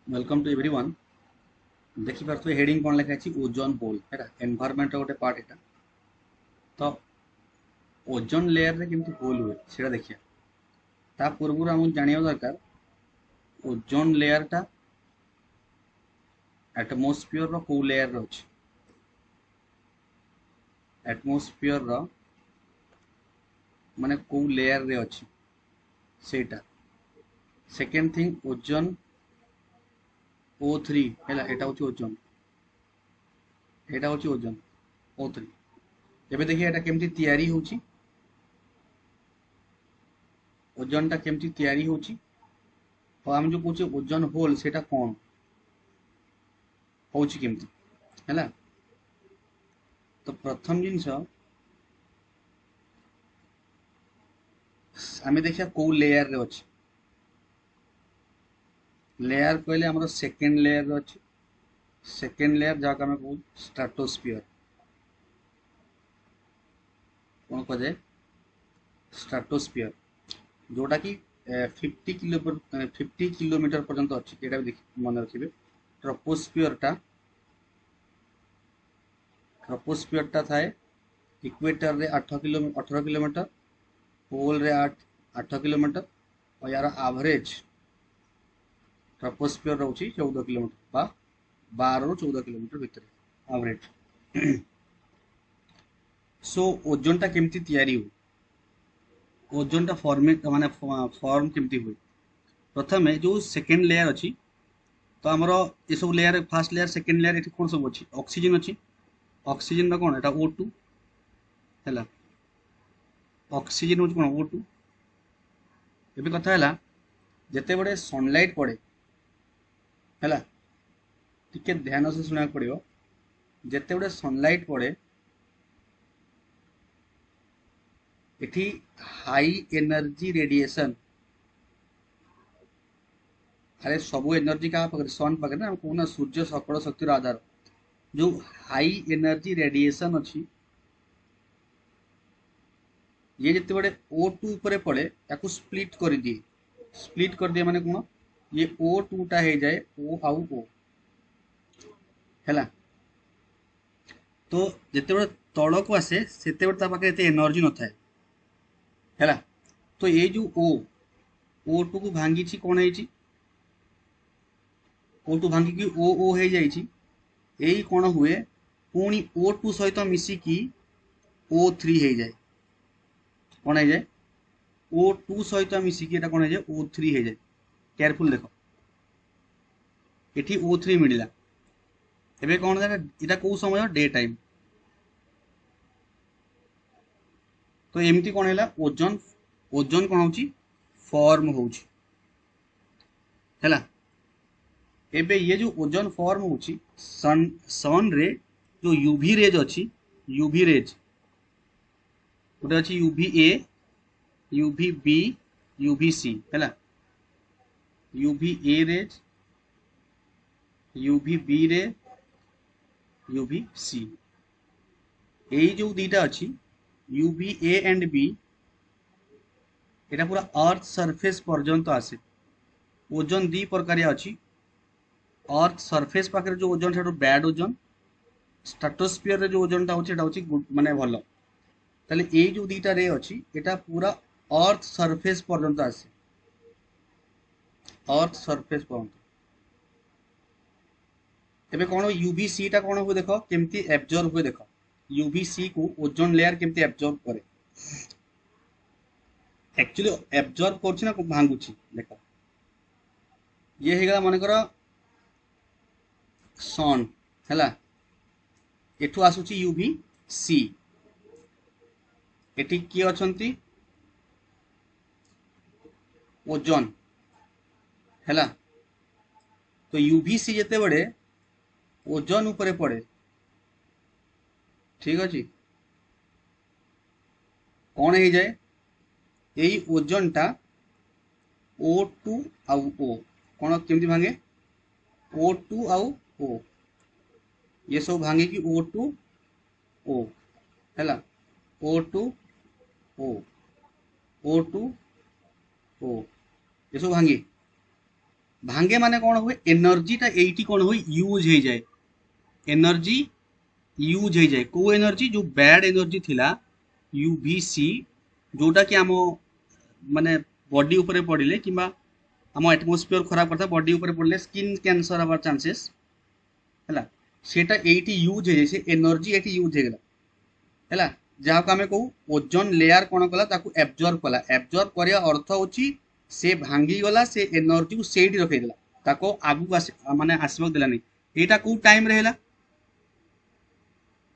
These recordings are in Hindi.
Welcome to everyone. देखि पारथुवे हेडिंग कोन लेखा अछि ओजोन होल हेटा एनवायरनमेंट रो गोटे पार्ट एटा। तो ओजोन लेयर रे केमति होल हुए सेटा देखिया। ता पूर्वरु हम जानिया दरकार ओजोन लेयर टा एटमॉस्फेयर रो को लेयर रो अछि। एटमॉस्फेयर रो माने को लेयर रे अछि सेटा। सेकंड थिंग ओजोन O3 हेला एटा होछि ओजोन। एटा होछि ओजोन O3। एबे देखिए एटा केमति तयारी होछि ओजोन टा केमति तयारी होछि और हम जो पूछे ओजोन होल सेटा कोन होछि केमति हैला। तो प्रथम जिनस आमे देखिया को लेयर रे अछि। लेयर कहले हमर सेकंड लेयर रे अछि। सेकंड लेयर जाका हम कहू स्ट्रेटोस्फियर कोन को जे स्ट्रेटोस्फियर जोटा कि 50 किलोमीटर पर्यंत अछि। एटा भी देखि मन रखिबे। ट्रोपोस्फियर टा थाए इक्वेटर रे 18 किलोमीटर, पोल रे 8 किलोमीटर और यार एवरेज ट्रोपोस्फियर रहउछि 14 किलोमीटर बा 12 ରୁ 14 किलोमीटर भितर एवरेज। सो ओजोन टा केमति तयारी हो ओजोन टा माने फॉर्म केमति हुए। प्रथमे जो सेकंड लेयर अछि तो हमरो ये sub layer first layer second layer एठी कोन सब अछि ऑक्सीजन अछि। ऑक्सीजन रा कोन एटा O2 हैला। ऑक्सीजन होछि कोन O2। एबे कथा हैला जेते बडे सनलाइट पड़े हैला टिके ध्यान से सुना पड़ियो। जेते बडे सनलाइट पड़े एठी हाई एनर्जी रेडिएशन अरे सबू एनर्जी का पाखरे सन पाखरे ना कोना सूर्य सकल शक्तिर आधार जो हाई एनर्जी रेडिएशन अछि ये जिते बड़े O2 ऊपर पड़े याकू स्प्लिट कर दिए माने कोन ये O2 टा हे जाए O आउ O हैला। तो जिते बड़े तळ को आसे सेते बड़े ता पाखे एते एनर्जी न थाए हैला। तो ये जो O2 को भांगी छि कोन हे छि O2 भांगी की O हे जाई छि एई कोन हुए पुणी O2 सहित मिसी की O3 हे जाए कोन हे जाए O2 सहित मिसिकी एटा कोन हे जाए O3 हे जाए। केयरफुल देखो एठी O3 मिलिला। एबे कोन जाने एटा को समय डे टाइम। तो एमती कोन हैला ओजोन ओजोन कोन होची फॉर्म होची हैला। एबे ये जो ओजोन फॉर्म होची सन रे जो यूवी रेज अछि यूवी रेज गोटे अछि UV A UV B UV C हैला। UV A rays UV B ray UV C एई जो दीटा अछि यूवी ए एंड बी एटा पूरा अर्थ सरफेस पर्यंत आसे। ओजोन दी प्रकार अछि अर्थ सरफेस पाखे जो ओजोन सेटा बैड ओजोन स्ट्रेटोस्फियर रे जो ओजोन टा होछि एटा होछि माने भलो। ताले ए जो दीटा रे अछि एटा पूरा अर्थ सरफेस पर्यंत आसे अर्थ सरफेस पर्यंत। एबे कोन यूवी सी टा कोन हो देखो केमती एब्जॉर्ब हुए देखो यूवी सी को ओजोन लेयर केमती एब्जॉर्ब करे एक्चुअली एब्जॉर्ब करछि ना भांगुछि देखो। ये हेगला मन करो सन हैला एठू आसुछि यूवी सी एठी किए अछंती ओजोन हैला। तो यूवी सी जेते बड़े ओजोन ऊपर पड़े ठीक अछि कौन हो जाए यही ओजोन टा O2 आउ O कौन केमती भांगे O2 आउ O ये सब भांगे कि O2 O हैला O2 O O2 O ये सब भांगे भांगे माने कौन हुए एनर्जीटा एटी कौन हुए यूज हो जाए एनर्जी यूज हो जाए को एनर्जी जो बैड एनर्जी थिला यूवीसी जोटा कि आम माने बॉडी ऊपर पड़े कि आम एटमोस्फियर खराब करता बॉडी ऊपर पड़े स्किन कैंसर हबार चांसेस है सेटा एटी यूज हो जाए एनर्जी एटी यूज हो गला है जहाँ को आम कहू ओजोन लेयर कौन कला एब्जर्व कला एब्जर्व करने अर्थ होची से भांगी गला से एनर्जी को सेठी रखीदेला ताको आगु माने आसबाक देलानी एटा को टाइम रहेला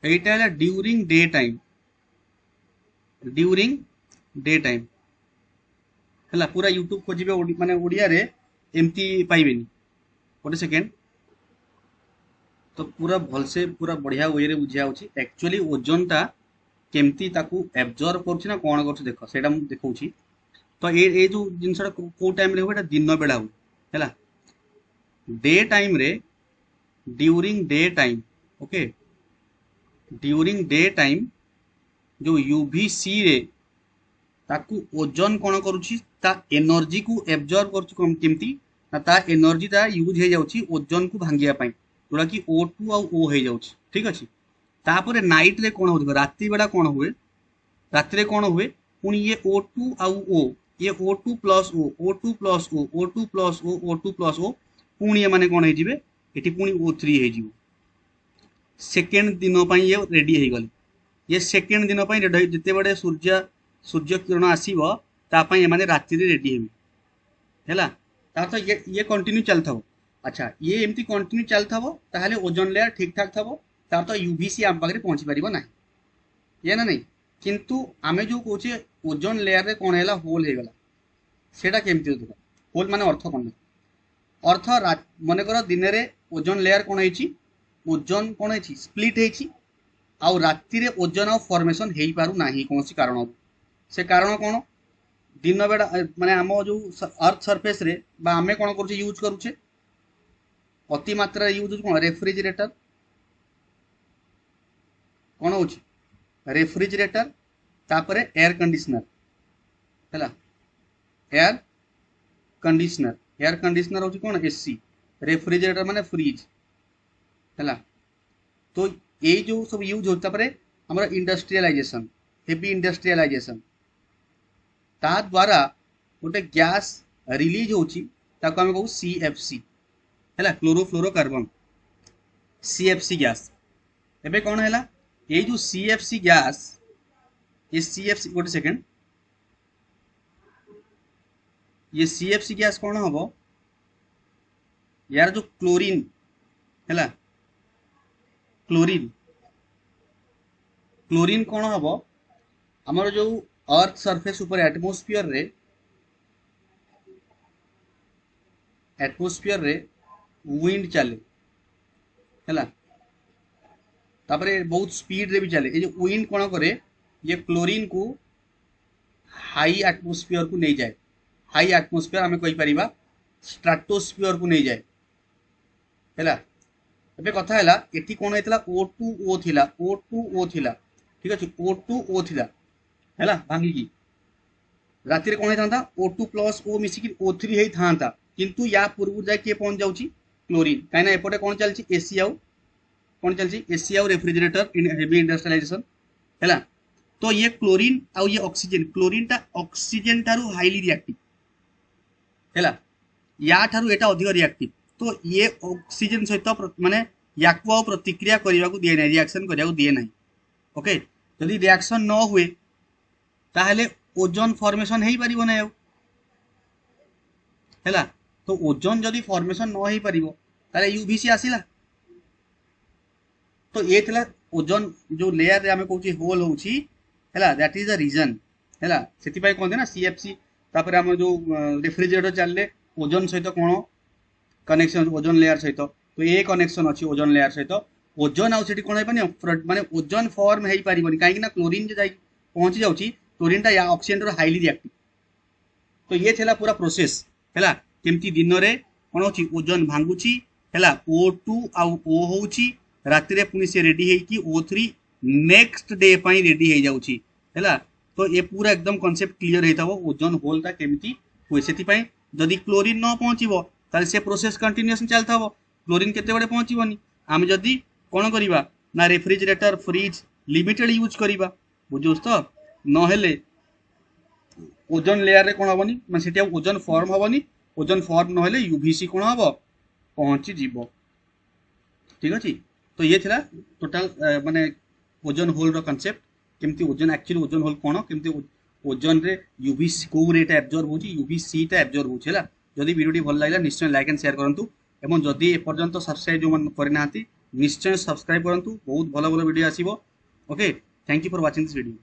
एटा है ड्यूरिंग डे टाइम है पूरा यूट्यूब खोजे माने ओडिया रे एमती पाइबेनी गोटे सेकेंड तो पूरा भलसे पूरा बढ़िया वे रे बुझिया होची एक्चुअली ओजोन टा केमती ताकू एब्जर्व करूची ना कौन कर देख से देखा तो ये जो जिनसा को टाइम रे हुए दिन बेला हुए है डे टाइम रे during day time okay during day time जो यूवीसी रे ताकू ओजोन कौन करुची ता एनर्जी को एब्जर्व करुची केमती ना ता एनर्जी ता यूज हो जाउची ओजोन को भांगिया पाई जोड़ा कि O2 आ O हो जाउची ठीक अछि तापर नाइट रे कौन हो राति बेला कौन हुए राति रे कौन हुए पुणी ये O2 आउ O ये O2 plus O O2 plus O O2 plus O O2 plus O पुणी ये माने कौन हो एटी पुणी O3 हो सेकेंड दिन पर ये रेडी हो गले ये सेकेंड दिन पर जिते बड़े सूर्य किरण आसो तापाई एमाने राति रेडी हेबे है तार तो ये कंटिन्यू चलता अच्छा ये एमती कंटिन्यू चलता ताहले ओजोन लेयर ठीक ठाक थबो तार तो यूवीसी आम पाखे पहुँची पार ना ये ना नहीं किंतु आमे जो कहे ओजोन लेयर रे कौन है होल हो गला सेटा केमती देख होल माने अर्थ कौन अर्थ मन कर दिन में ओजोन लेयर कौन है ओजोन कौन है स्प्लिट है आउ राति रे ओजोन आउ फॉर्मेशन हो पारु नाही कौन सी कारण से कारण कौन दिन बेड़ा माने आम जो अर्थ सरफेस रे बा आमे कौन करुचे यूज करुचे अति मात्रा यूज कौन रेफ्रिजरेटर कौन हो रेफ्रिजरेटर तापर एयर कंडीशनर है एयर कंडीशनर हूँ कौन एसी रेफ्रिजरेटर माने फ्रिज है तो ये जो सब यूज होता हमारा इंडस्ट्रियलाइजेशन हेवी इंडस्ट्रियलाइजेशन ता द्वारा गोटे गैस रिलीज होची ताको हमें कहू CFC है क्लोरोफ्लोरोकार्बन CFC गैस एबे कौन है ये जो CFC गैस ये CFC गोटे सेकेंड ये CFC गैस कौन हम यार जो क्लोरीन है क्लोरीन कौन हम आमर जो अर्थ सरफेस ऊपर एटमोस्फियर रे विंड चले है तापरे बहुत स्पीड रे भी चले ये जो विंड कौन करे ये क्लोरीन को हाई एटमोस्फियर को नहीं जाए हाई एटमोस्फियर आम कहीपर स्ट्राटोस्फियर को नहीं जाए है एबे कथा है ये कौन होता O2O थिला O2O थिला ठीक अच्छे O2O थिला है भांगिकी राति रे कौन होता O2 प्लस O मिसिक O3 ही था किंतु या पूर्व जाए किए पहुंच जाऊँगी क्लोरीन कहीं एपटे कौन चलती एसी आउ कौन चलती एसी आउ रेफ्रिजरेटर हेवी इंडस्ट्रियलाइजेशन है तो ये क्लोरीन आउ ये ऑक्सीजन क्लोरीन टा ऑक्सीजन ठारू हाईली रिएक्टिव है या ठारू एटा अधिक रिएक्टिव तो ये ऑक्सीजन सहित माने याकू प्रतिक्रिया करने को दिए ना रिएक्शन करने को दिए ना ओके जदि रिएक्शन न हुए ताहले ओजोन फॉर्मेशन हो पारिबो ना है तो ओजोन जदि फॉर्मेशन न हो पारिबो ताहले यूवीसी आसिला तो ये थला ओजोन जो लेयर रे आमे कहूची होल होची है दैट इज द रीजन है सेति पाई कहते ना CFC तापर आम जो रेफ्रिजरेटर चलले ओजोन सहित कौन कनेक्शन ओजोन लेयर सहित तो ये कनेक्शन अच्छी ओजोन लेयर सहित ओजोन आउट कौन हो माने ओजोन फॉर्म हो पारिबनी कहीं क्लोरीन जो पहुंची जाऊँगी क्लोरीन या ऑक्सीजन हाईली रिएक्टिव तो ये थला पूरा प्रोसेस है केमती दिन में कौन हो ओजोन भांगुची है O2 आउ O होउची राति रे पुणी से रेडी है O3 नेक्स्ट डे पाई रेडी हो जाउची है तो ये पूरा एकदम कॉन्सेप्ट क्लियर होता ओजोन होलटा केमती हुए से जदि क्लोरीन न पहुँचब ताले से प्रोसेस कंटिन्यूअसली चलता हो क्लोरीन केते बड़े पहुंचीबनी आम जदी कोन करिबा ना रेफ्रिजरेटर फ्रिज लिमिटेड यूज करिबा बुझुस तो नहेले ओजोन लेयर रे कोन हबनी माने सेटा ओजोन फॉर्म हबनी ओजोन फॉर्म नहेले यूवीसी कोन हबो पहुंची जीवो ठीक अछि तो ये थिला टोटल माने ओजोन होल रो कांसेप्ट केमती ओजोन एक्चुअली ओजोन होल कोन केमती ओजोन रे यूवीसी को रेट एब्जॉर्ब होची यूवीसी ता एब्जॉर्ब होची हला जदी वीडियो टी भल लागला निश्चय लाइक एंड शेयर करंतु एवं जदी ए पर्यंत सब्सक्राइब जो मन करनाहांती निश्चय सब्सक्राइब करंतु बहुत भलो भलो वीडियो आसीबो okay thank you for watching this video.